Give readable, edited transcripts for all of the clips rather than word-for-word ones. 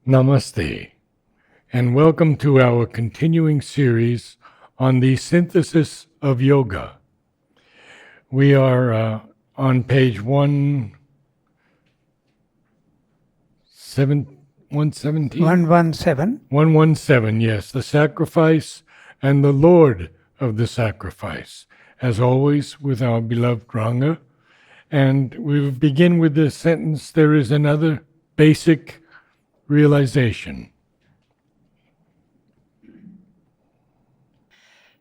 Namaste, and welcome to our continuing series on the synthesis of yoga. We are on page 117? 117. 117, yes, the sacrifice and the Lord of the sacrifice, as always with our beloved Ranga. And we begin with the sentence, there is another basic realization.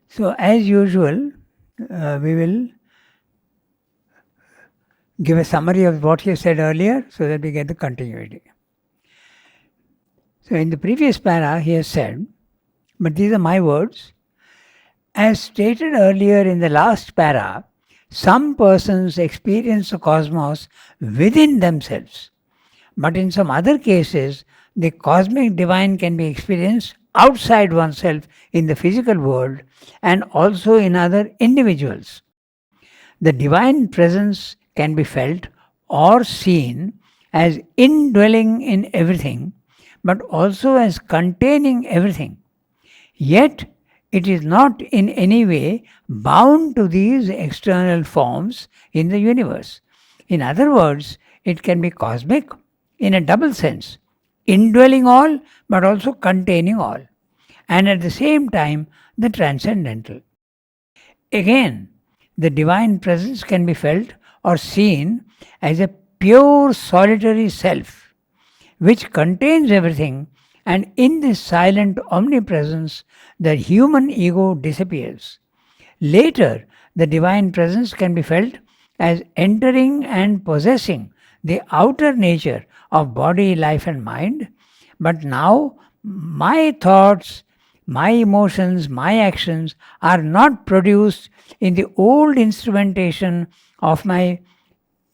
So, as usual, we will give a summary of what he said earlier so that we get the continuity. So, in the previous para, he has said, but these are my words, as stated earlier in the last para, some persons experience the cosmos within themselves, but in some other cases, the cosmic divine can be experienced outside oneself in the physical world and also in other individuals. The divine presence can be felt or seen as indwelling in everything, but also as containing everything. Yet, it is not in any way bound to these external forms in the universe. In other words, it can be cosmic in a double sense, indwelling all but also containing all, and at the same time the transcendental. Again, the divine presence can be felt or seen as a pure solitary self, which contains everything, and in this silent omnipresence, the human ego disappears. Later, the divine presence can be felt as entering and possessing the outer nature of body, life, and mind. But now, my thoughts, my emotions, my actions are not produced in the old instrumentation of my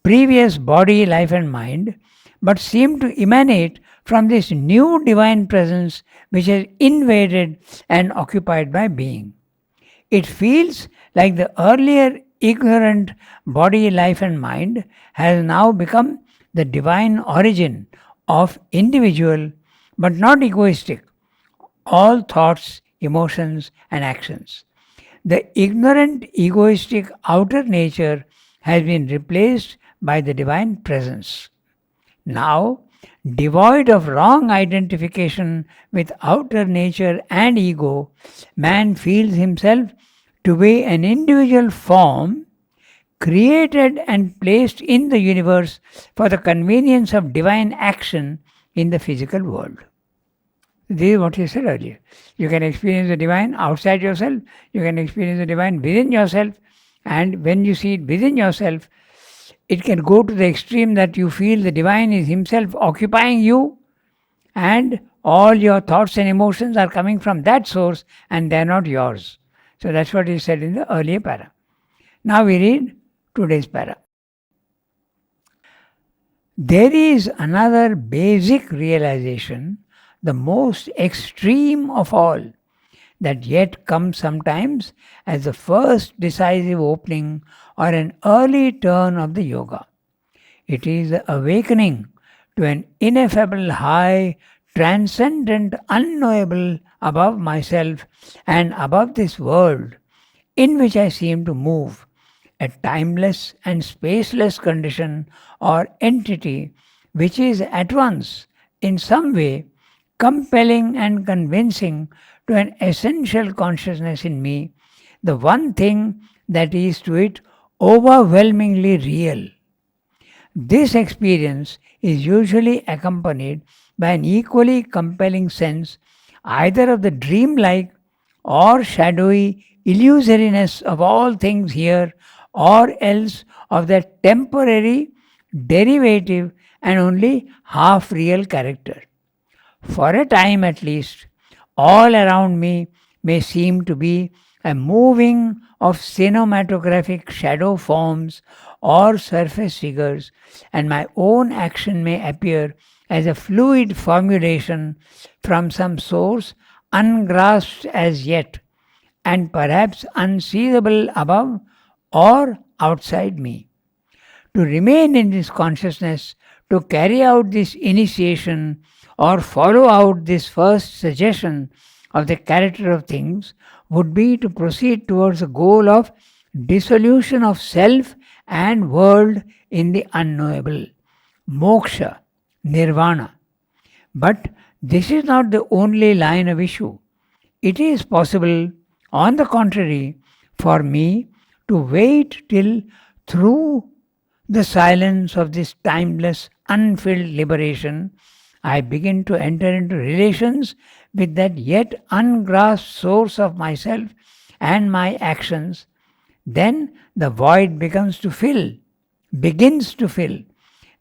previous body, life, and mind, but seem to emanate from this new divine presence which has invaded and occupied my being. It feels like the earlier ignorant body, life, and mind has now become the divine origin of individual but not egoistic, all thoughts, emotions, and actions. The ignorant, egoistic outer nature has been replaced by the divine presence. Now, devoid of wrong identification with outer nature and ego, man feels himself to be an individual form created and placed in the universe for the convenience of divine action in the physical world. This is what he said earlier. You can experience the divine outside yourself, you can experience the divine within yourself, and when you see it within yourself, it can go to the extreme that you feel the divine is himself occupying you, and all your thoughts and emotions are coming from that source and they are not yours. So that's what he said in the earlier para. Now we read today's para. There is another basic realization, the most extreme of all, that yet comes sometimes as the first decisive opening or an early turn of the yoga. It is the awakening to an ineffable high, transcendent, unknowable above myself and above this world in which I seem to move, a timeless and spaceless condition or entity which is at once, in some way, compelling and convincing to an essential consciousness in me, the one thing that is to it overwhelmingly real. This experience is usually accompanied by an equally compelling sense either of the dreamlike or shadowy illusoriness of all things here, or else of that temporary, derivative, and only half real character. For a time at least, all around me may seem to be a moving of cinematographic shadow forms or surface figures, and my own action may appear as a fluid formulation from some source ungrasped as yet, and perhaps unseizable above or outside me. To remain in this consciousness, to carry out this initiation, or follow out this first suggestion of the character of things would be to proceed towards the goal of dissolution of self and world in the unknowable, moksha, nirvana. But this is not the only line of issue. It is possible, on the contrary, for me to wait till through the silence of this timeless, unfilled liberation, I begin to enter into relations with that yet ungrasped source of myself and my actions. Then the void begins to fill.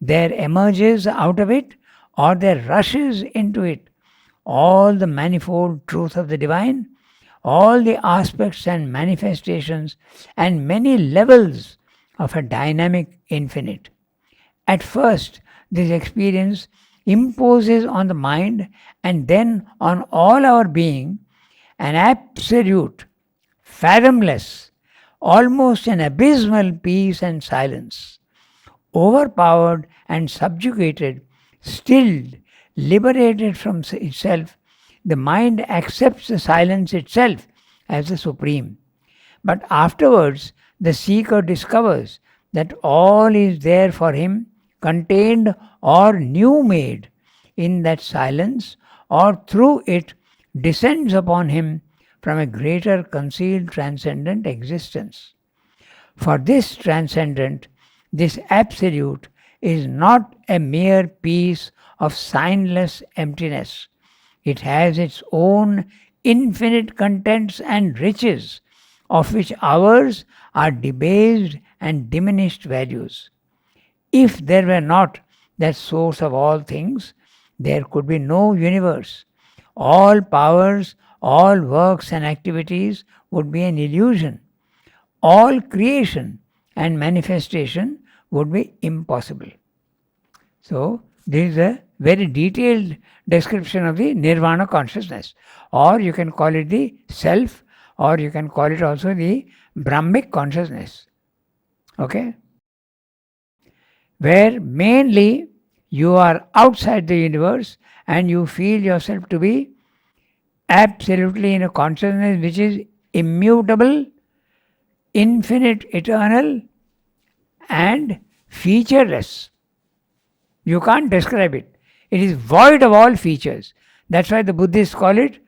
There emerges out of it, or there rushes into it, all the manifold truth of the divine, all the aspects and manifestations and many levels of a dynamic infinite. At first, this experience imposes on the mind and then on all our being an absolute, fathomless, almost an abysmal peace and silence. Overpowered and subjugated, stilled, liberated from itself, the mind accepts the silence itself as the supreme. But afterwards, the seeker discovers that all is there for him, contained or new made in that silence, or through it descends upon him from a greater concealed transcendent existence. For this transcendent, this absolute, is not a mere piece of signless emptiness. It has its own infinite contents and riches, of which ours are debased and diminished values. If there were not that source of all things, there could be no universe. All powers, all works and activities would be an illusion. All creation and manifestation would be impossible. So, this is a very detailed description of the nirvana consciousness, or you can call it the self, or you can call it also the Brahmic consciousness. Okay? Where mainly you are outside the universe and you feel yourself to be absolutely in a consciousness which is immutable, infinite, eternal, and featureless. You can't describe it. It is void of all features. That's why the Buddhists call it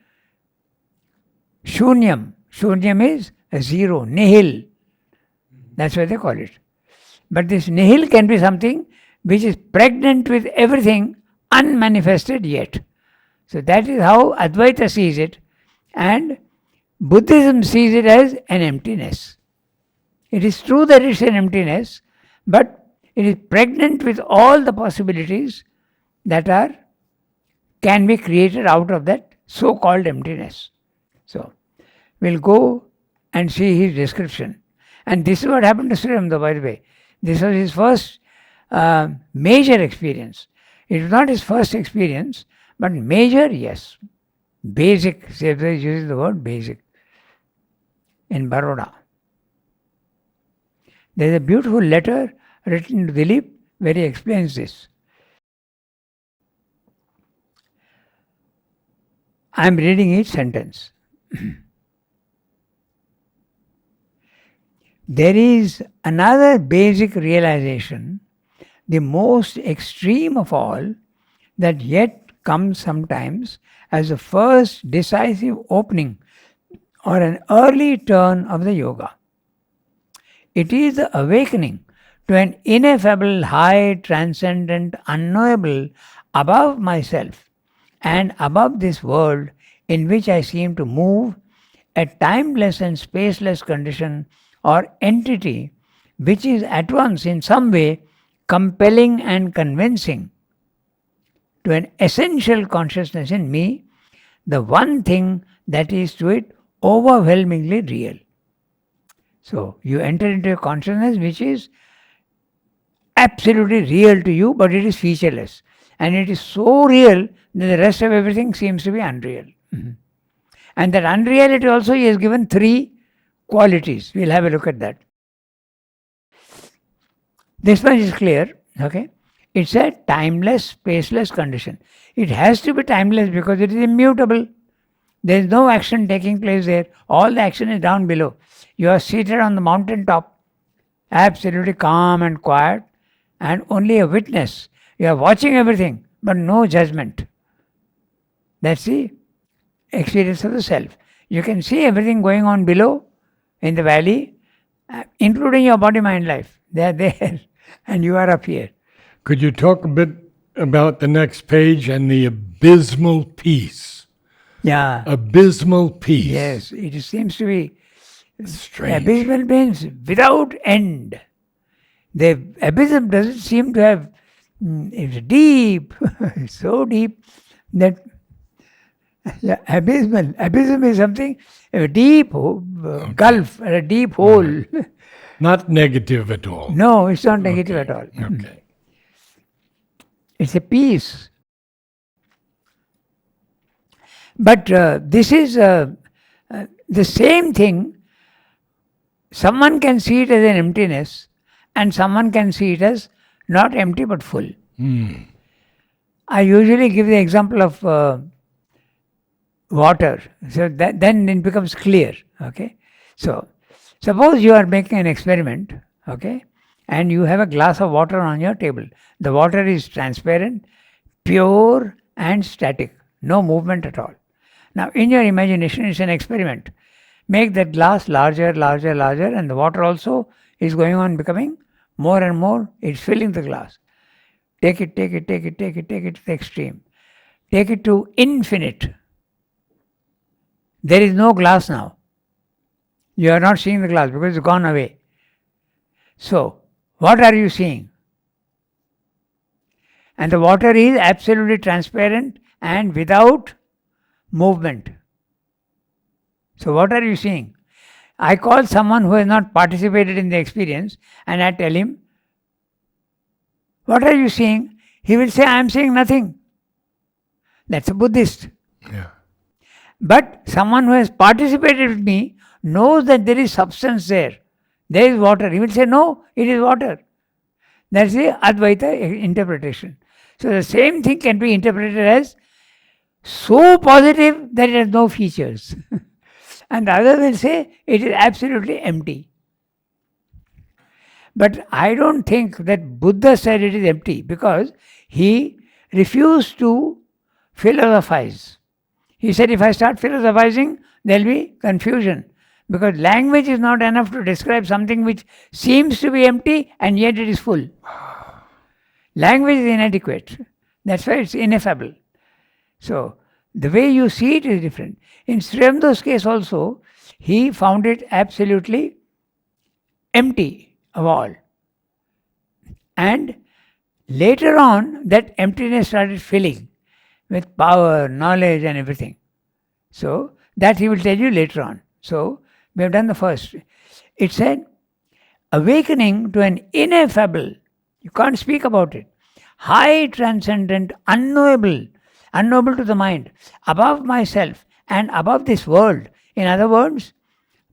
shunyam. Shunyam is a zero, nihil. That's why they call it. But this nihil can be something which is pregnant with everything unmanifested yet. So that is how Advaita sees it, and Buddhism sees it as an emptiness. It is true that it's an emptiness, but it is pregnant with all the possibilities that can be created out of that so-called emptiness. So, we'll go and see his description. And this is what happened to Sri Aurobindo, by the way. This was his first major experience. It was not his first experience, but major, yes. Basic, Sevdar uses the word basic, in Baroda. There is a beautiful letter written to Dilip where he explains this. I am reading each sentence. There is another basic realization, the most extreme of all, that yet comes sometimes as the first decisive opening or an early turn of the yoga. It is the awakening to an ineffable, high, transcendent, unknowable above myself and above this world in which I seem to move, a timeless and spaceless condition or entity which is at once in some way compelling and convincing to an essential consciousness in me, the one thing that is to it overwhelmingly real. So you enter into a consciousness which is absolutely real to you, but it is featureless. And it is so real that the rest of everything seems to be unreal. And that unreality also he has given 3 qualities. We'll have a look at that. This much is clear. Okay? It's a timeless, spaceless condition. It has to be timeless because it is immutable. There is no action taking place there. All the action is down below. You are seated on the mountain top, absolutely calm and quiet, and only a witness. You are watching everything, but no judgment. That's the experience of the self. You can see everything going on below in the valley, including your body, mind, life. They are there, and you are up here. Could you talk a bit about the next page and the abysmal peace? Yeah. Abysmal peace. Yes, it seems to be Strange. abysmal means without end. The abysm doesn't seem to have. It's deep, so deep that abysmal. Abysm is something a deep gulf, a deep hole. Not negative at all. No, it's not negative at all. Okay. It's a peace. But this is the same thing. Someone can see it as an emptiness, and someone can see it as not empty but full. I usually give the example of water, so that then it becomes clear. Okay, so suppose you are making an experiment, okay, and you have a glass of water on your table. The water is transparent, pure, and static, no movement at all. Now, in your imagination, it's an experiment. Make that glass larger, larger, larger, and the water also is going on becoming more and more. It's filling the glass. Take it, take it, take it, take it, take it to the extreme. Take it to infinite. There is no glass now. You are not seeing the glass because it's gone away. So, what are you seeing? And the water is absolutely transparent and without movement. So, what are you seeing? I call someone who has not participated in the experience and I tell him, what are you seeing? He will say, I am seeing nothing. That's a Buddhist. Yeah. But someone who has participated with me knows that there is substance there. There is water. He will say, no, it is water. That's the Advaita interpretation. So the same thing can be interpreted as so positive that it has no features. And the other will say it is absolutely empty. But I don't think that Buddha said it is empty because he refused to philosophize. He said, if I start philosophizing, there will be confusion. Because language is not enough to describe something which seems to be empty and yet it is full. Language is inadequate. That's why it's ineffable. So, the way you see it is different. In Sri Aurobindo case also, he found it absolutely empty of all. And later on, that emptiness started filling with power, knowledge and everything. So, that he will tell you later on. So, we have done the first. It said, awakening to an ineffable, you can't speak about it, high transcendent, unknowable to the mind, above myself and above this world. In other words,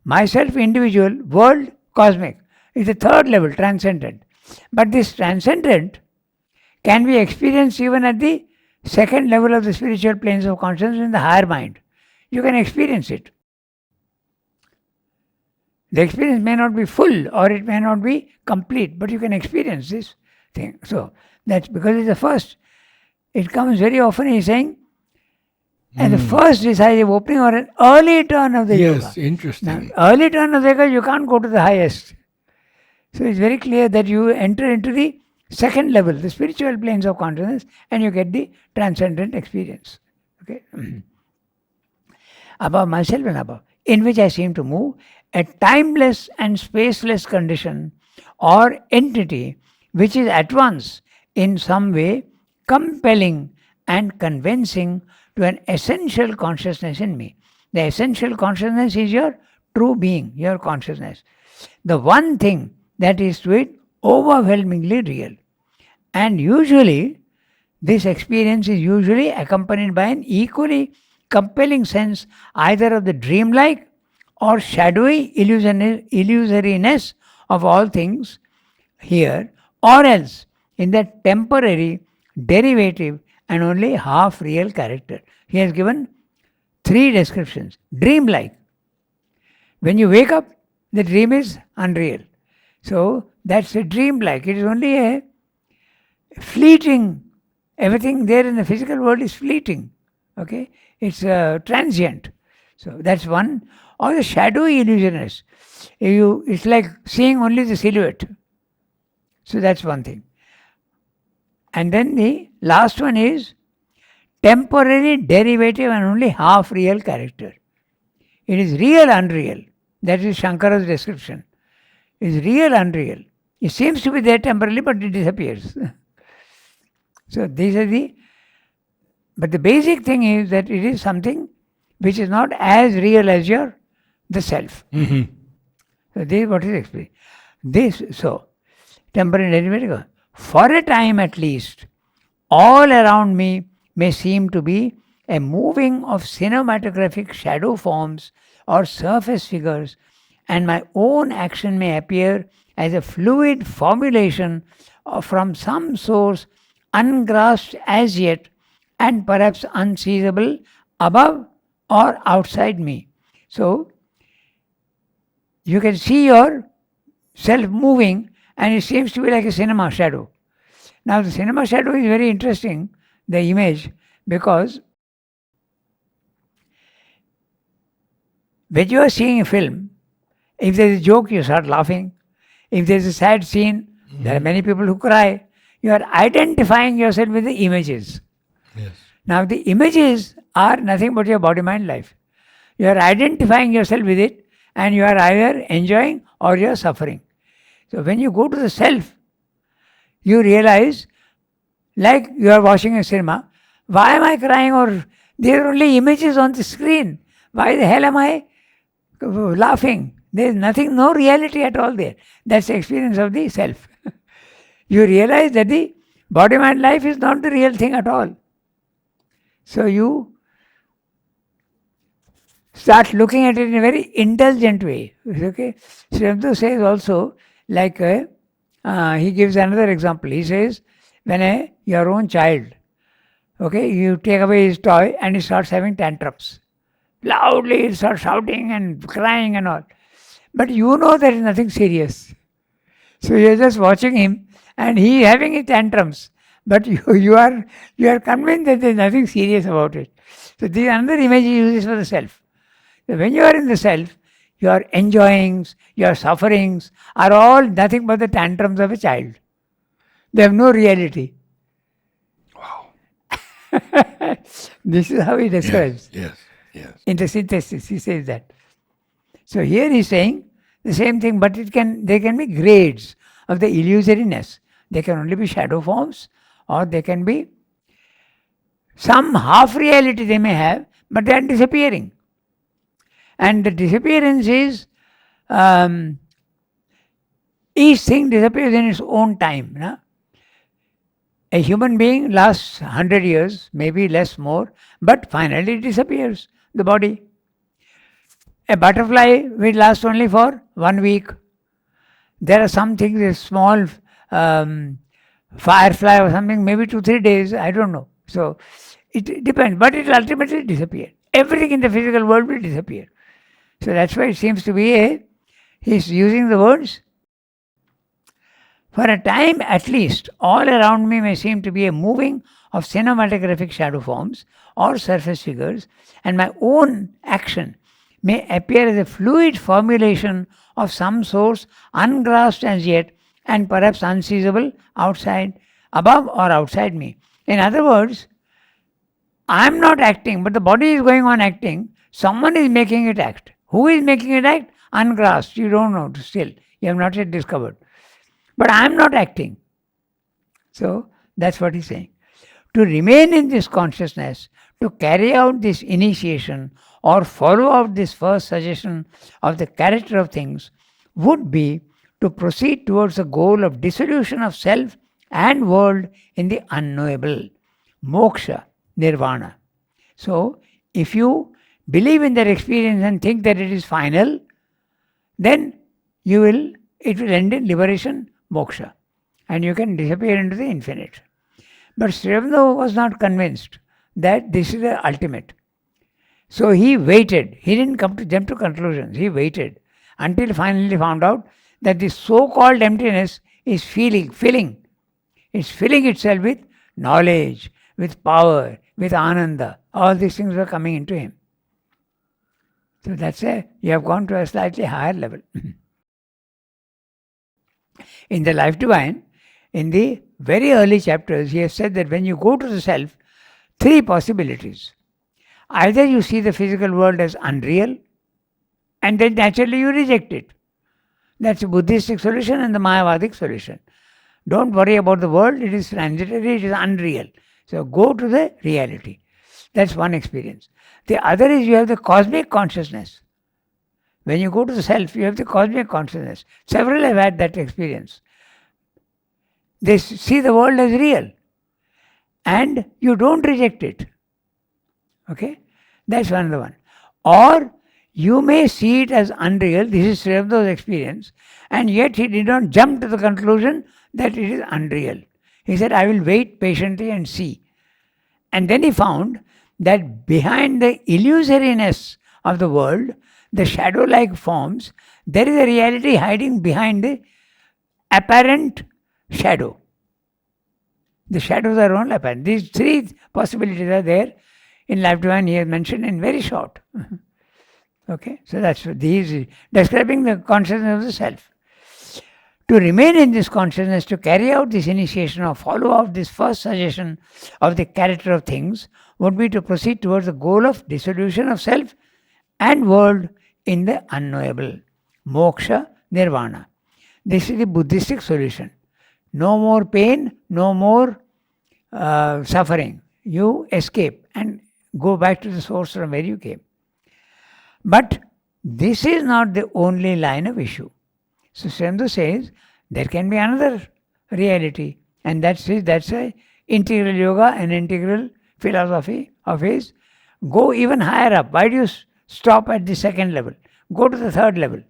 myself individual, world cosmic is the third level, transcendent. But this transcendent can be experienced even at the second level of the spiritual planes of consciousness in the higher mind. You can experience it. The experience may not be full or it may not be complete, but you can experience this thing. So, that's because it's the first. It comes very often, he's saying, and the first decisive opening or an early turn of the yoga. Yes, interesting. Now, early turn of the yoga, you can't go to the highest. So, it's very clear that you enter into the second level, the spiritual planes of consciousness, and you get the transcendent experience. Okay? Above myself and above, in which I seem to move, a timeless and spaceless condition or entity which is at once in some way compelling and convincing to an essential consciousness in me. The essential consciousness is your true being, your consciousness. The one thing that is to it overwhelmingly real. And usually, this experience is usually accompanied by an equally compelling sense either of the dreamlike or shadowy illusoriness of all things here, or else in that temporary, derivative, and only half real character. He has given 3 descriptions. Dream-like. When you wake up, the dream is unreal. So that's a dream-like. It is only a fleeting. Everything there in the physical world is fleeting. Okay, it's transient. So that's one. Or the shadowy illusionist. It's like seeing only the silhouette. So that's one thing. And then the last one is temporary, derivative, and only half real character. It is real, unreal. That is Shankara's description. It is real, unreal. It seems to be there temporarily, but it disappears. So these are but the basic thing is that it is something which is not as real as the self. Mm-hmm. So this is what is explained. So temporary, derivative. For a time at least, all around me may seem to be a moving of cinematographic shadow forms or surface figures, and my own action may appear as a fluid formulation from some source ungrasped as yet and perhaps unseizable above or outside me. So, you can see yourself moving and it seems to be like a cinema shadow. Now, the cinema shadow is very interesting, the image, because when you are seeing a film, if there is a joke, you start laughing. If there is a sad scene, there are many people who cry. You are identifying yourself with the images. Yes. Now, the images are nothing but your body, mind, life. You are identifying yourself with it and you are either enjoying or you are suffering. So, when you go to the self, you realize, like you are watching a cinema, why am I crying? Or there are only images on the screen. Why the hell am I laughing? There is nothing, no reality at all there. That's the experience of the self. You realize that the body, mind, life is not the real thing at all. So you start looking at it in a very indulgent way. Okay. Sri Aurobindo says also, like he gives another example. He says, when your own child, okay, you take away his toy and he starts having tantrums. Loudly he starts shouting and crying and all. But you know there is nothing serious. So you're just watching him and he having his tantrums. But you are convinced that there is nothing serious about it. So this is another image he uses for the self. So when you are in the self, your enjoyings, your sufferings are all nothing but the tantrums of a child. They have no reality. Wow. This is how he describes. Yes. In the synthesis, he says that. So here he's saying the same thing, but there can be grades of the illusoriness. They can only be shadow forms, or they can be some half reality they may have, but they are disappearing. And the disappearance is each thing disappears in its own time. No? A human being lasts 100 years, maybe less, more, but finally it disappears, the body. A butterfly will last only for 1 week. There are some things, a small firefly or something, maybe 2-3 days, I don't know. So it depends, but it will ultimately disappear. Everything in the physical world will disappear. So that's why it seems to be he's using the words, for a time at least, all around me may seem to be a moving of cinematographic shadow forms or surface figures, and my own action may appear as a fluid formulation of some source ungrasped as yet and perhaps unseizable above or outside me. In other words, I am not acting, but the body is going on acting. Someone is making it act. Who is making it act? Ungrasped. You don't know still. You have not yet discovered. But I am not acting. So that's what he's saying. To remain in this consciousness, to carry out this initiation or follow out this first suggestion of the character of things would be to proceed towards the goal of dissolution of self and world in the unknowable, moksha, nirvana. So, if you believe in that experience and think that it is final, then it will end in liberation, moksha. and you can disappear into the infinite. But Sri Aurobindo was not convinced that this is the ultimate. So he waited. He didn't jump to conclusions. He waited until finally found out that this so-called emptiness is filling. It's filling itself with knowledge, with power, with ananda. All these things were coming into him. So that's you have gone to a slightly higher level. In the Life Divine, in the very early chapters, he has said that when you go to the self, three possibilities. Either you see the physical world as unreal, and then naturally you reject it. That's a Buddhistic solution and the Mayavadic solution. Don't worry about the world, it is transitory, it is unreal. So go to the reality. That's one experience. The other is you have the cosmic consciousness. When you go to the self, you have the cosmic consciousness. Several have had that experience. They see the world as real and you don't reject it. Okay? That's another one. Or you may see it as unreal. This is Sri Aurobindo's experience, and yet he did not jump to the conclusion that it is unreal. He said, I will wait patiently and see. And then he found that behind the illusoriness of the world, the shadow-like forms, there is a reality hiding behind the apparent shadow. The shadows are only apparent. These three possibilities are there. In Life Divine, he has mentioned in very short. Okay, so that's what he is describing the consciousness of the self. To remain in this consciousness, to carry out this initiation or follow out this first suggestion of the character of things, would be to proceed towards the goal of dissolution of self and world in the unknowable. Moksha, nirvana. This is the Buddhistic solution. No more pain, no more suffering. You escape and go back to the source from where you came. But this is not the only line of issue. So Sri Aurobindo says there can be another reality, and that's a integral yoga and integral philosophy of his. Go even higher up. Why do you stop at the second level? Go to the third level.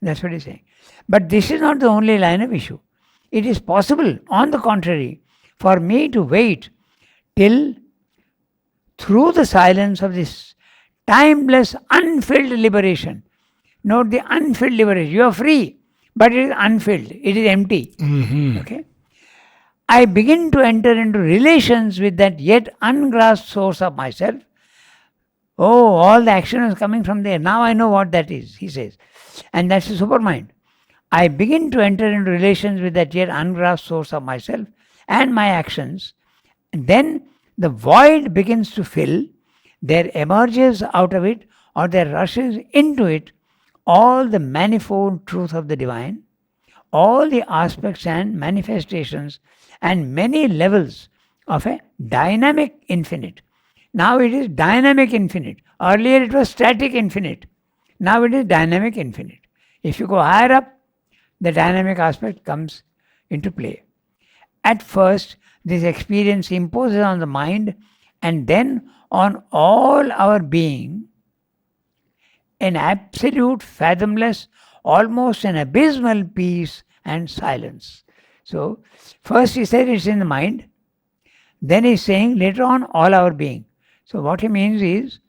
That's what he's saying. But this is not the only line of issue. It is possible, on the contrary, for me to wait till through the silence of this timeless, unfilled liberation. Note the unfilled liberation. You are free, but it is unfilled. It is empty. Mm-hmm. Okay? I begin to enter into relations with that yet ungrasped source of myself. Oh, all the action is coming from there. Now I know what that is, he says. And that's the supermind. I begin to enter into relations with that yet ungrasped source of myself and my actions. And then the void begins to fill. There emerges out of it, or there rushes into it, all the manifold truth of the divine, all the aspects and manifestations and many levels of a dynamic infinite. Now it is dynamic infinite. Earlier it was static infinite. Now it is dynamic infinite. If you go higher up, the dynamic aspect comes into play. At first, this experience imposes on the mind and then on all our being an absolute, fathomless, almost an abysmal peace and silence. So, first he said it's in the mind, then he's saying later on all our being. So what he means is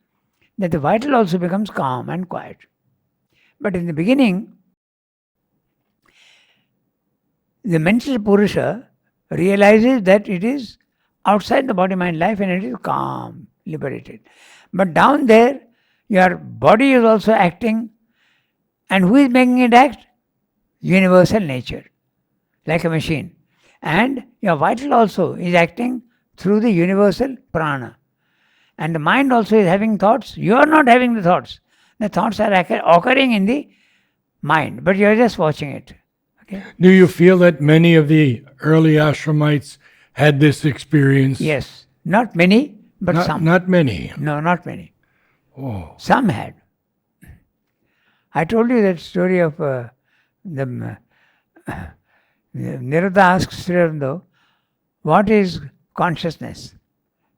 that the vital also becomes calm and quiet. But in the beginning, the mental Purusha realizes that it is outside the body-mind life and it is calm, liberated. But down there, your body is also acting, and who is making it act? Universal nature, like a machine. And your vital also is acting through the universal prana. And the mind also is having thoughts. You are not having the thoughts. The thoughts are occurring in the mind, but you are just watching it. Okay? Do you feel that many of the early ashramites had this experience? Yes. Not many, but some. Not many. No, not many. Oh. Some had. I told you that story of Narad asks Sri Aurobindo, what is consciousness?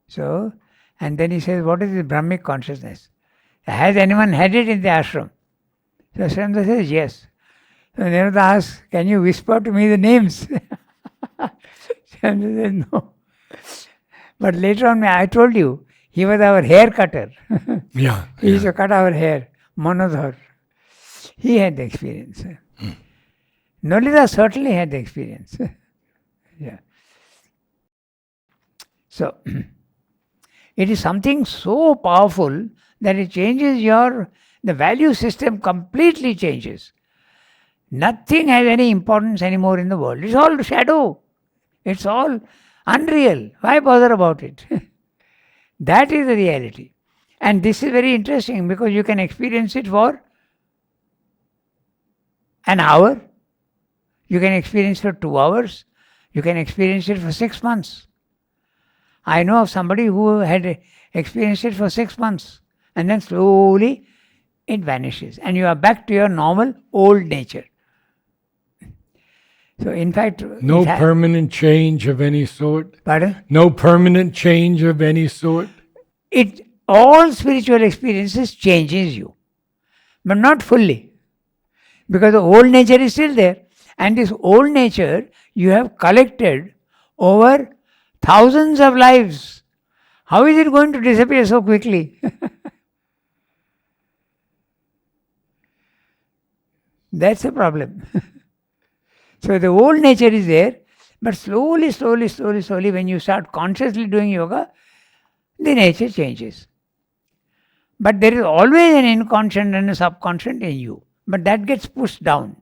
So, and then he says, what is the Brahmic consciousness? Has anyone had it in the ashram? So Sri Aurobindo says, yes. So Narad asks, can you whisper to me the names? And they said, no. But later on, I told you, he was our hair cutter. Yeah. He used to cut our hair, Manodhar. He had the experience. Nolita certainly had the experience. Yeah. So, it is something so powerful that it changes the value system completely changes. Nothing has any importance anymore in the world. It's all shadow. It's all unreal. Why bother about it? That is the reality. And this is very interesting because you can experience it for an hour. You can experience it for 2 hours. You can experience it for 6 months. I know of somebody who had experienced it for 6 months and then slowly it vanishes and you are back to your normal old nature. So in fact... No permanent change of any sort? Pardon? No permanent change of any sort? All spiritual experiences changes you, but not fully. Because the old nature is still there. And this old nature you have collected over thousands of lives. How is it going to disappear so quickly? That's the problem. So the old nature is there, but slowly, when you start consciously doing yoga, the nature changes. But there is always an inconscient and a subconscious in you, but that gets pushed down.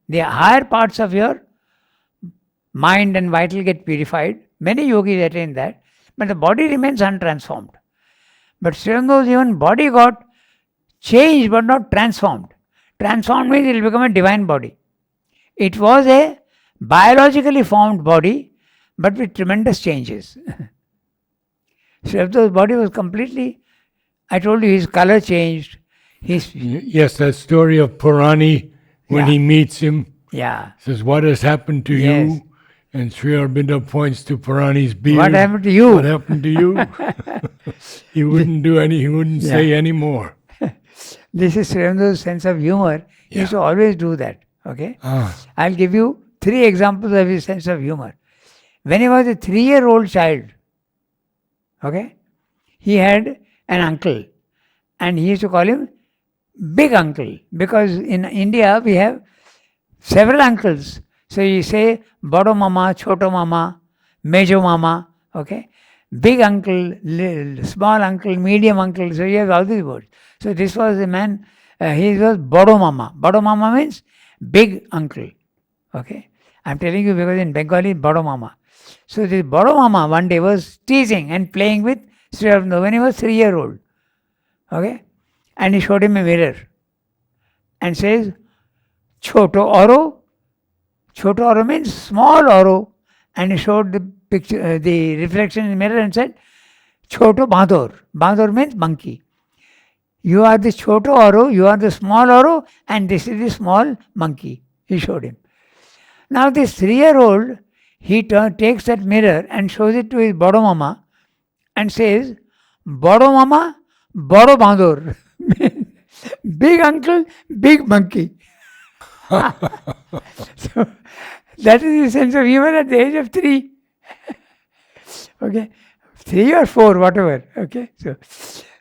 The higher parts of your mind and vital get purified. Many yogis attain that, but the body remains untransformed. But Srirango's even body got changed but not transformed. Transformed means it will become a divine body. It was a biologically formed body, but with tremendous changes. Srirango's body was completely, I told you, his color changed. Yes, that story of Purani, when he meets him, says, what has happened to you? And Sri Aurobindo points to Purani's beard. What happened to you? What happened to you? He wouldn't say any more. This is Srirango's sense of humor. He used to always do that. Okay? I'll give you 3 examples of his sense of humor. When he was a 3-year-old child, okay, he had an uncle and he used to call him Big Uncle, because in India we have several uncles. So you say Bado Mama, Choto Mama, Mejo Mama, okay? Big uncle, small uncle, medium uncle. So you have all these words. So this was a man, he was Bado Mama. Bado Mama means big uncle, okay? I'm telling you because in Bengali, Bado Mama. So this Bado Mama one day was teasing and playing with Sri Aurobindo when he was 3-year-old, okay? And he showed him a mirror and says, Choto Oro. Choto Oro means small Oro. And he showed the picture, the reflection in the mirror and said, Choto Bandor. Bandor means monkey. You are the Choto Oro, you are the small Oro, and this is the small monkey. He showed him. Now this 3-year-old, he takes that mirror and shows it to his Bado Mama and says, Bado Mama, Bado Bandor. Big uncle, big monkey. So that is the sense of humor at the age of 3. Okay, 3 or 4, whatever. Okay, so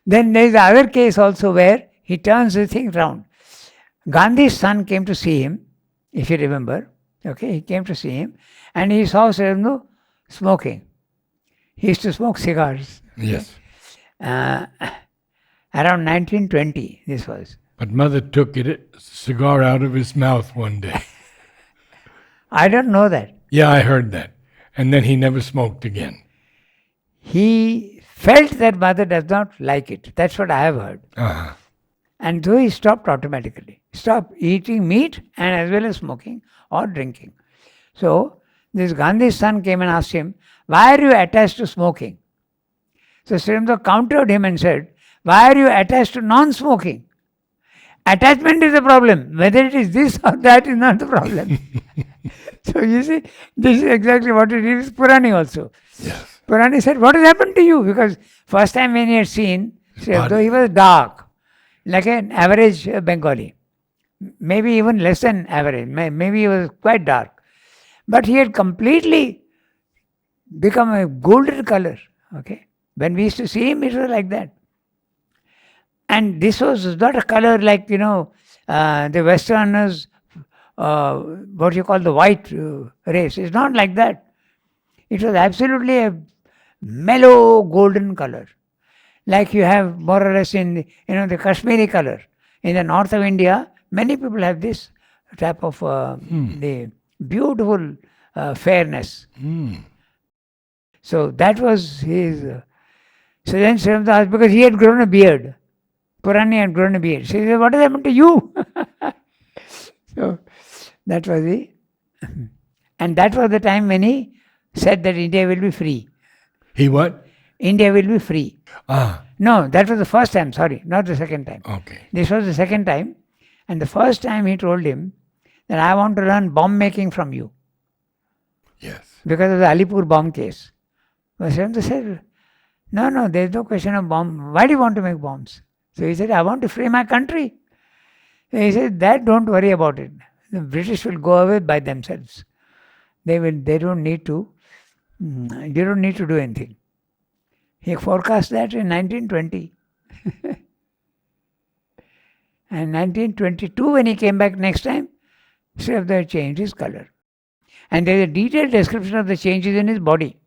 then there is the other case also where he turns the thing round. Gandhi's son came to see him, if you remember. Okay, he came to see him and he saw Sri Aurobindo smoking. He used to smoke cigars. Yes. Around 1920, this was. But mother took a cigar out of his mouth one day. I don't know that. Yeah, I heard that. And then he never smoked again. He felt that mother does not like it. That's what I have heard. Uh-huh. And so he stopped automatically. Stopped eating meat and as well as smoking or drinking. So this Gandhi's son came and asked him, why are you attached to smoking? So Sri Aurobindo countered him and said, why are you attached to non-smoking? Attachment is the problem. Whether it is this or that is not the problem. So you see, this is exactly what it is Purani also. Yes. Purani said, what has happened to you? Because first time when he had seen Sri Aurobindo, he was dark, like an average Bengali. Maybe even less than average. Maybe he was quite dark. But he had completely become a golden color. Okay, when we used to see him, it was like that. And this was not a color like, the Westerners, what you call the white race. It's not like that. It was absolutely a mellow golden color, like you have more or less in the Kashmiri color. In the north of India, many people have this type of the beautiful fairness. So that was his. So then Srimata asked, because he had grown a beard. Purani had grown a beard. So he said, what has happened to you? So that was the. And that was the time when he said that India will be free. He what? India will be free. Ah, No, that was the first time, sorry, not the second time. okay. This was the second time. And the first time he told him that I want to learn bomb making from you Yes. because of the Alipur bomb case. But Srimata said, no, there's no question of bomb. Why do you want to make bombs? So he said, I want to free my country. So he said, that don't worry about it. The British will go away by themselves. They don't need to, you don't need to do anything. He forecast that in 1920. And 1922, when he came back next time, Srivadeva changed his color. And there is a detailed description of the changes in his body.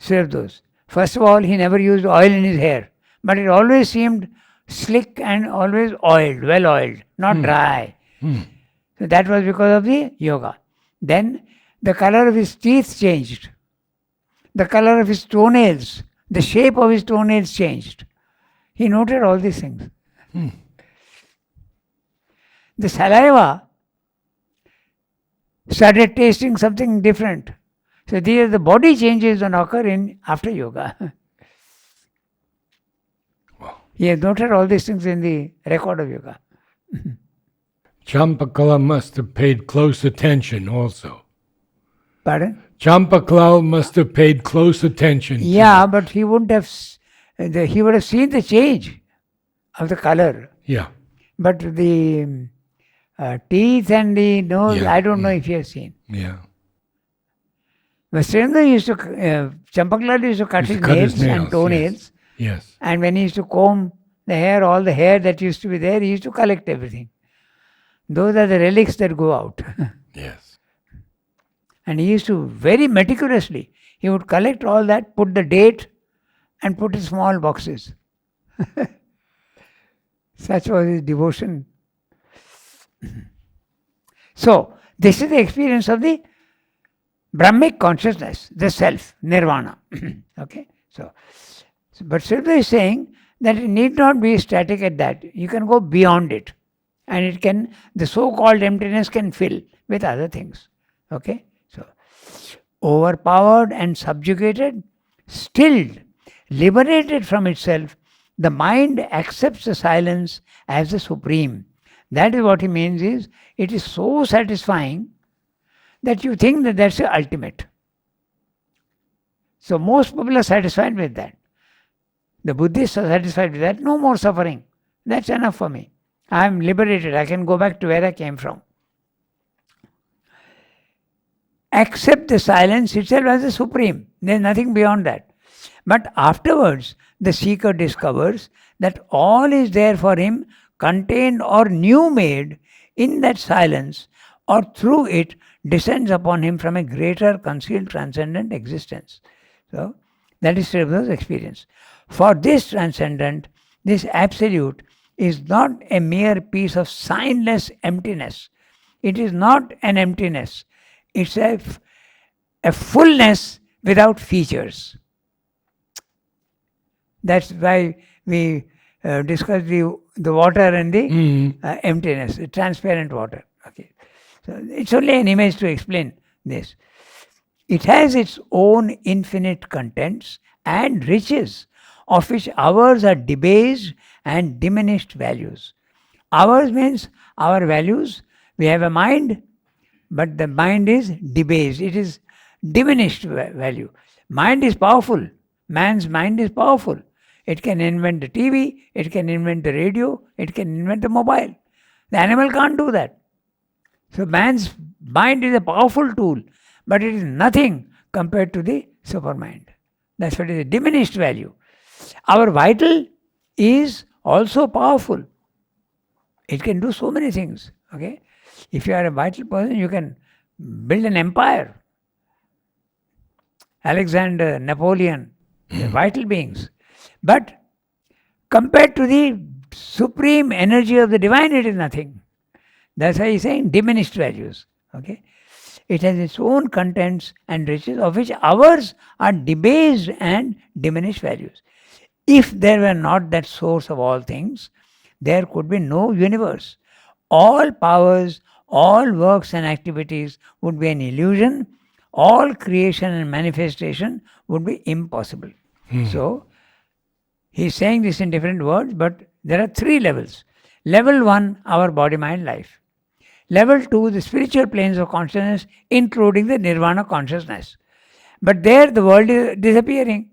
Srivadava's. First of all, he never used oil in his hair, but it always seemed slick and always oiled, well oiled, not dry. So that was because of the yoga. Then the color of his teeth changed. The color of his toenails, the shape of his toenails changed. He noted all these things. The saliva started tasting something different. So these are the body changes that occur after yoga. Wow. He has noted all these things in the record of yoga. Champakala must have paid close attention also. Pardon? Champaklal must have paid close attention. Yeah, but he wouldn't have. He would have seen the change of the color. Yeah. But the teeth and the nose, Yeah, I don't know if he has seen. Yeah. But Srivadava used to, Champaklal used to cut his nails and toenails. Yes. And when he used to comb the hair, all the hair that used to be there, he used to collect everything. Those are the relics that go out. Yes. And he used to very meticulously, he would collect all that, put the date, and put in small boxes. Such was his devotion. So, this is the experience of the Brahmic consciousness, the self, nirvana. Okay? But Srivadeva is saying that it need not be static at that. You can go beyond it. And the so-called emptiness can fill with other things. Okay? So, overpowered and subjugated, stilled, liberated from itself, the mind accepts the silence as the supreme. That is what he means is, it is so satisfying that you think that that's the ultimate. So most people are satisfied with that. The Buddhists are satisfied with that. No more suffering. That's enough for me. I am liberated. I can go back to where I came from. Accept the silence itself as the supreme. There is nothing beyond that. But afterwards, the seeker discovers that all is there for him, contained or new made in that silence, or through it descends upon him from a greater concealed transcendent existence. So, that is Srivadava's experience. For this transcendent, this absolute is not a mere piece of signless emptiness. It is not an emptiness. It's a fullness without features. That's why we discussed the water and the emptiness, the transparent water. Okay, so it's only an image to explain this. It has its own infinite contents and riches, of which ours are debased and diminished values. Ours means our values. We have a mind, but the mind is debased. It is diminished value. Mind is powerful. Man's mind is powerful. It can invent the TV, it can invent the radio, it can invent the mobile. The animal can't do that. So man's mind is a powerful tool, but it is nothing compared to the supermind. That's what is a diminished value. Our vital is also powerful. It can do so many things. Okay, if you are a vital person, you can build an empire. Alexander, Napoleon, they're vital beings. But compared to the supreme energy of the divine, it is nothing. That's why he's saying diminished values. Okay, it has its own contents and riches, of which ours are debased and diminished values. If there were not that source of all things, there could be no universe. All powers, all works and activities would be an illusion. All creation and manifestation would be impossible. So, he's saying this in different words, but there are three levels. Level 1, our body, mind, life. Level 2, the spiritual planes of consciousness, including the nirvana consciousness. But there the world is disappearing.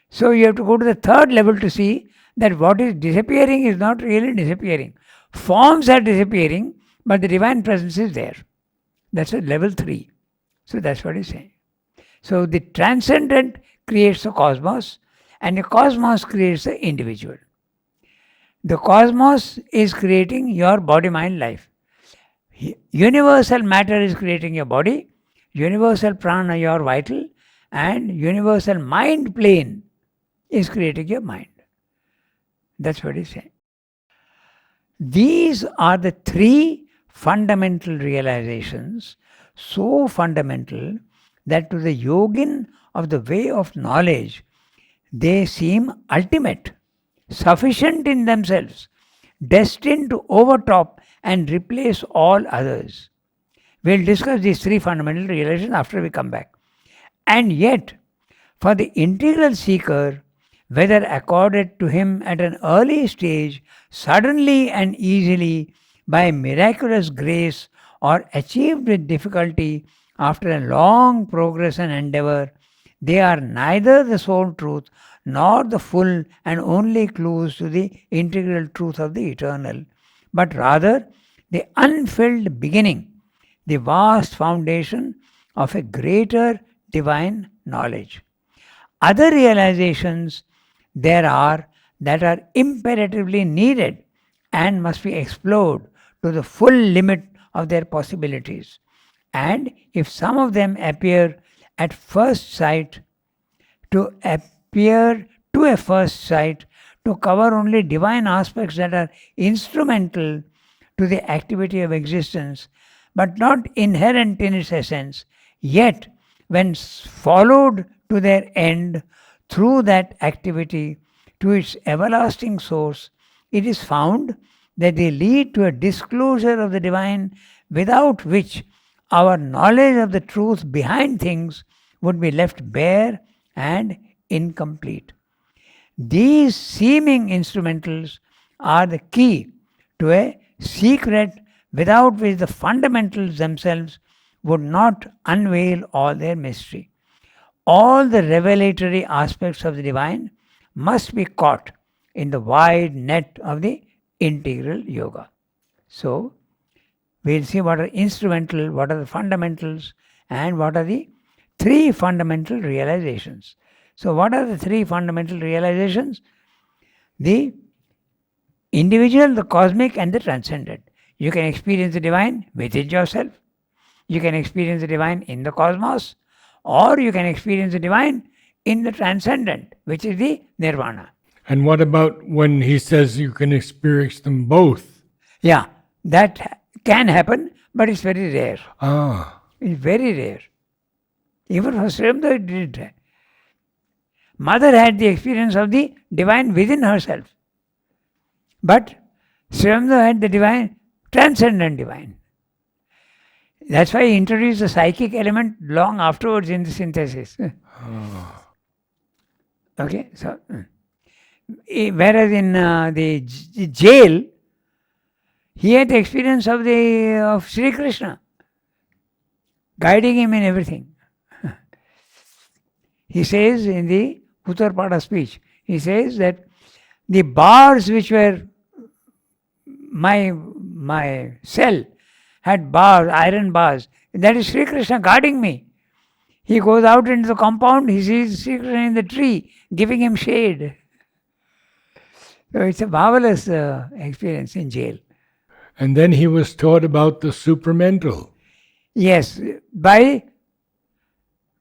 So you have to go to the third level to see that what is disappearing is not really disappearing. Forms are disappearing, but the divine presence is there. That's at level 3. So that's what he's saying. So the transcendent creates the cosmos, and the cosmos creates the individual. The cosmos is creating your body, mind, life. Universal matter is creating your body, universal prana your vital, and universal mind plane is creating your mind. That's what he's saying. These are the three fundamental realizations, so fundamental that to the yogin of the way of knowledge, they seem ultimate, sufficient in themselves, destined to overtop and replace all others. We'll discuss these three fundamental realizations after we come back. And yet, for the integral seeker, whether accorded to him at an early stage, suddenly and easily, by miraculous grace, or achieved with difficulty after a long progress and endeavor, they are neither the sole truth nor the full and only clues to the integral truth of the eternal, but rather the unfilled beginning, the vast foundation of a greater divine knowledge. Other realizations there are that are imperatively needed and must be explored to the full limit of their possibilities. And if some of them appear at first sight to cover only divine aspects that are instrumental to the activity of existence, but not inherent in its essence, yet when followed to their end through that activity to its everlasting source, it is found that they lead to a disclosure of the divine, without which our knowledge of the truth behind things would be left bare and incomplete. These seeming instrumentals are the key to a secret without which the fundamentals themselves would not unveil all their mystery. All the revelatory aspects of the divine must be caught in the wide net of the integral yoga. So, we'll see what are instrumental, what are the fundamentals, and what are the three fundamental realizations. So, what are the three fundamental realizations? The individual, the cosmic, and the transcendent. You can experience the divine within yourself. You can experience the divine in the cosmos, or you can experience the divine in the transcendent, which is the nirvana. And what about when he says you can experience them both? Yeah, that can happen, but it's very rare. It's very rare. Even for Srimda it did. Mother had the experience of the divine within herself. But Srimda had the divine, transcendent divine. That's why he introduced the psychic element long afterwards in the synthesis. Okay, so whereas in the jail, he had the experience of Sri Krishna, guiding him in everything. He says in the Uttarpada speech, he says that the bars which were my cell had bars, iron bars. That is Sri Krishna guarding me. He goes out into the compound, he sees Sri Krishna in the tree, giving him shade. So it's a marvelous experience in jail. And then he was taught about the supramental. Yes, by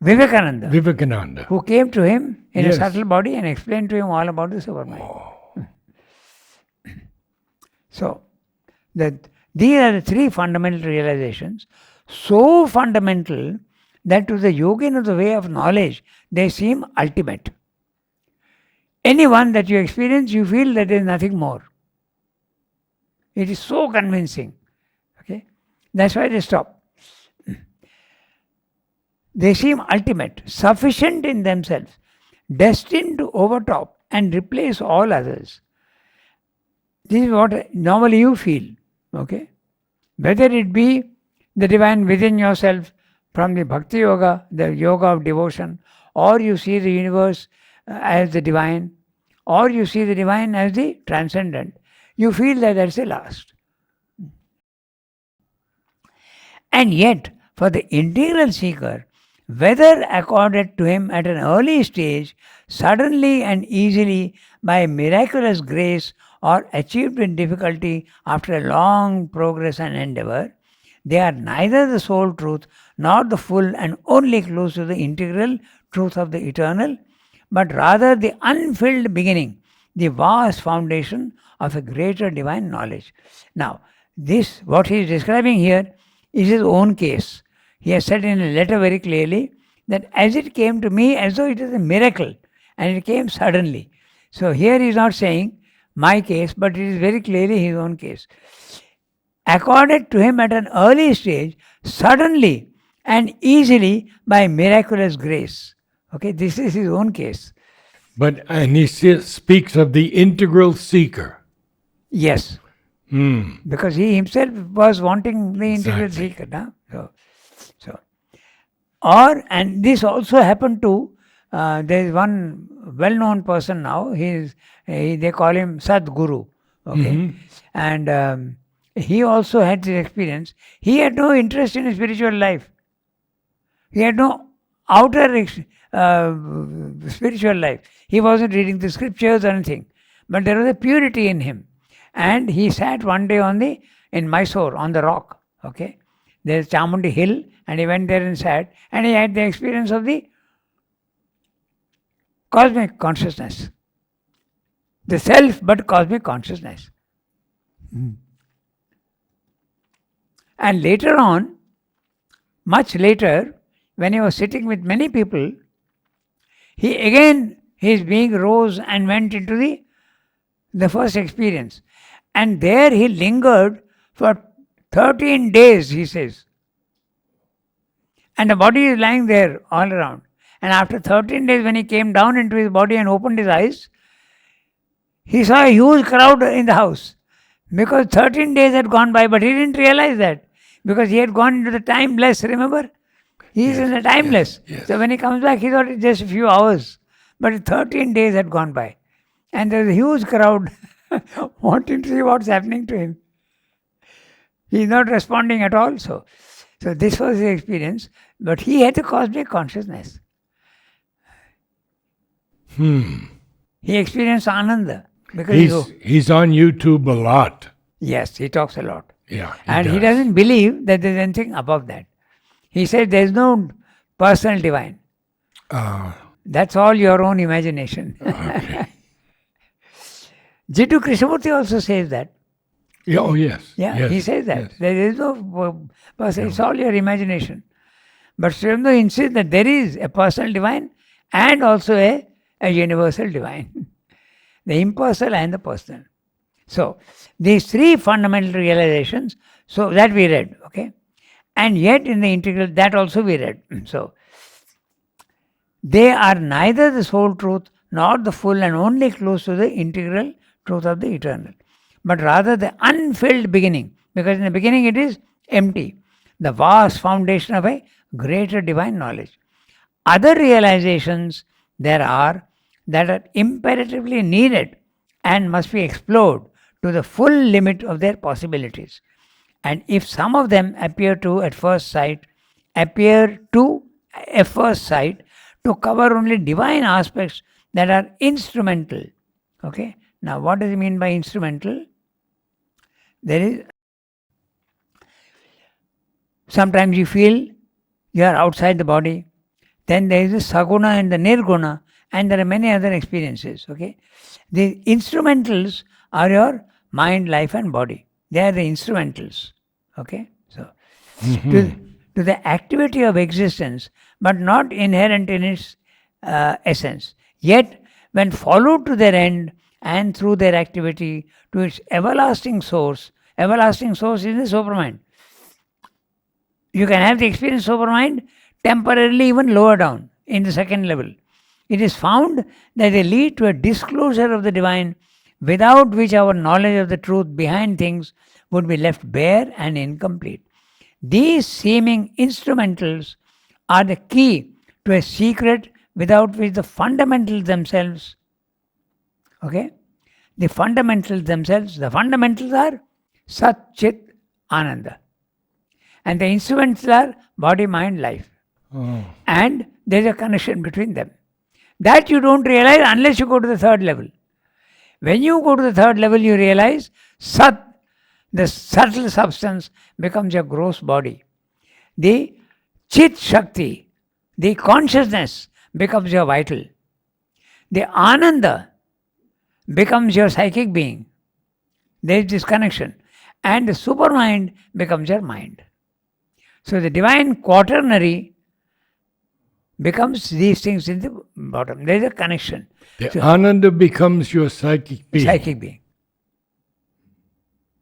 Vivekananda, Vivekananda. who came to him in Yes. a subtle body and explained to him all about the supermind. So, these are the three fundamental realizations, so fundamental that to the yogin of the way of knowledge, they seem ultimate. Any one that you experience, you feel that there is nothing more. It is so convincing. Okay? That's why they stop. They seem ultimate, sufficient in themselves, destined to overtop and replace all others. This is what normally you feel. Okay? Whether it be the divine within yourself from the bhakti yoga, the yoga of devotion, or you see the universe as the divine, or you see the divine as the transcendent, you feel that that's the last. And yet, for the integral seeker, whether accorded to him at an early stage, suddenly and easily by miraculous grace, or achieved with difficulty after a long progress and endeavor, they are neither the sole truth nor the full and only clues to the integral truth of the eternal, but rather the unfilled beginning, the vast foundation of a greater divine knowledge. Now, this, what he is describing here, is his own case. He has said in a letter very clearly that as it came to me as though it is a miracle and it came suddenly. So here he is not saying my case, but it is very clearly his own case. Accorded to him at an early stage, suddenly and easily by miraculous grace. Okay, this is his own case. And he speaks of the integral seeker. Yes. Because he himself was wanting the integral seeker. No? And this also happened to, there is one well-known person now, they call him Sadguru. Okay? And he also had this experience. He had no interest in his spiritual life. He had no outer spiritual life. He wasn't reading the scriptures or anything. But there was a purity in him. And he sat one day in Mysore on the rock. Okay? There's Chamundi Hill, and he went there and sat, and he had the experience of the cosmic consciousness. The self, but cosmic consciousness. And later on, much later, when he was sitting with many people, his being rose and went into the first experience. And there he lingered for 13 days, he says. And the body is lying there all around. And after 13 days, when he came down into his body and opened his eyes, he saw a huge crowd in the house. Because 13 days had gone by, but he didn't realize that. Because he had gone into the timeless, remember? He is in the timeless. Yes. So when he comes back, he thought it's just a few hours. But 13 days had gone by. And there's a huge crowd wanting to see what's happening to him. He's not responding at all. So this was his experience. But he had the cosmic consciousness. He experienced Ananda. Because he's on YouTube a lot. Yes, he talks a lot. Yeah, he doesn't believe that there's anything above that. He said there's no personal divine. That's all your own imagination. Okay. Jiddu Krishnamurti also says that. Yeah, oh, yes. Yeah, yes, he says that. yes. There is no person, it's all your imagination. But Sri Aurobindo insists that there is a personal divine and also a universal divine. The impersonal and the personal. So, these three fundamental realizations, so that we read, okay? And yet in the integral, that also we read. So, they are neither the sole truth nor the full and only clues to the integral truth of the eternal, but rather the unfilled beginning, because in the beginning it is empty, the vast foundation of a greater divine knowledge. Other realizations there are that are imperatively needed and must be explored to the full limit of their possibilities. And if some of them appear to, at first sight, appear to at first sight to cover only divine aspects that are instrumental. Okay? Now, what does it mean by instrumental? There is sometimes you feel you are outside the body. Then there is the saguna and the nirguna, and there are many other experiences. Okay, the instrumentals are your mind, life, and body. They are the instrumentals. Okay, so to the activity of existence, but not inherent in its essence. Yet, when followed to their end and through their activity to its everlasting source is the supermind. You can have the experience of supermind temporarily even lower down in the second level. It is found that they lead to a disclosure of the divine without which our knowledge of the truth behind things would be left bare and incomplete. These seeming instrumentals are the key to a secret without which the fundamentals themselves, okay, the fundamentals are Sat, Chit, Ananda. And the instruments are body, mind, life. And there is a connection between them. That you don't realize unless you go to the third level. When you go to the third level, you realize Sat, the subtle substance, becomes your gross body. The Chit Shakti, the consciousness, becomes your vital. The Ananda becomes your psychic being. There is this connection. And the supermind becomes your mind. So the divine quaternary becomes these things in the bottom. There is a connection. The Ananda becomes your psychic being. Psychic being.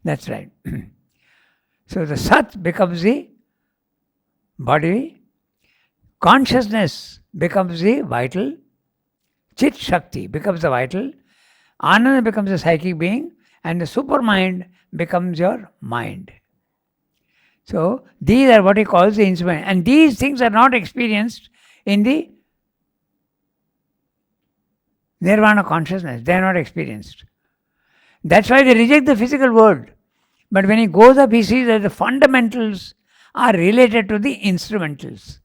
That's right. So the Sat becomes the body. Consciousness becomes the vital. Chit Shakti becomes the vital. Ananda becomes the psychic being. And the supermind becomes your mind. So these are what he calls the instrument. And these things are not experienced in the nirvana consciousness. They are not experienced. That's why they reject the physical world. But when he goes up, he sees that the fundamentals are related to the instrumentals.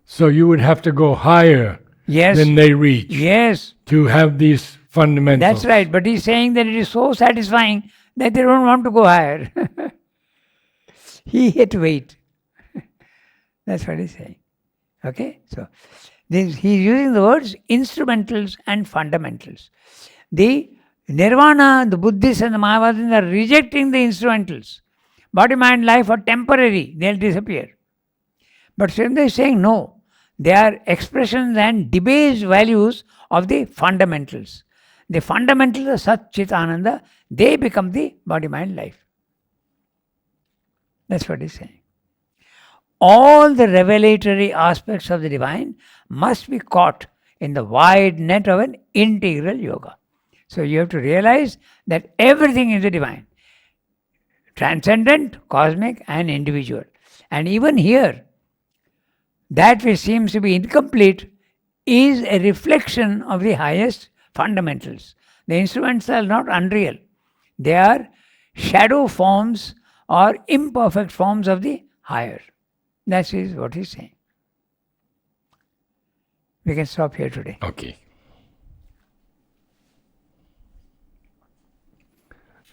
So you would have to go higher than they reach. Yes. To have these fundamentals. That's right. But he's saying that it is so satisfying that they don't want to go higher. He had to wait. That's what he's saying. Okay? So he's using the words instrumentals and fundamentals. The Nirvana, the Buddhists and the Mayavadis are rejecting the instrumentals. Body, mind, life are temporary. They'll disappear. But Srimad is saying no. They are expressions and debased values of the fundamentals. The fundamentals of Sat, Chit, Ananda, they become the body, mind, life. That's what he's saying. All the revelatory aspects of the divine must be caught in the wide net of an integral yoga. So you have to realize that everything is the divine. Transcendent, cosmic and individual. And even here, that which seems to be incomplete is a reflection of the highest fundamentals. The instruments are not unreal. They are shadow forms or imperfect forms of the higher. That is what he's saying. We can stop here today. Okay.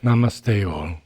Namaste all.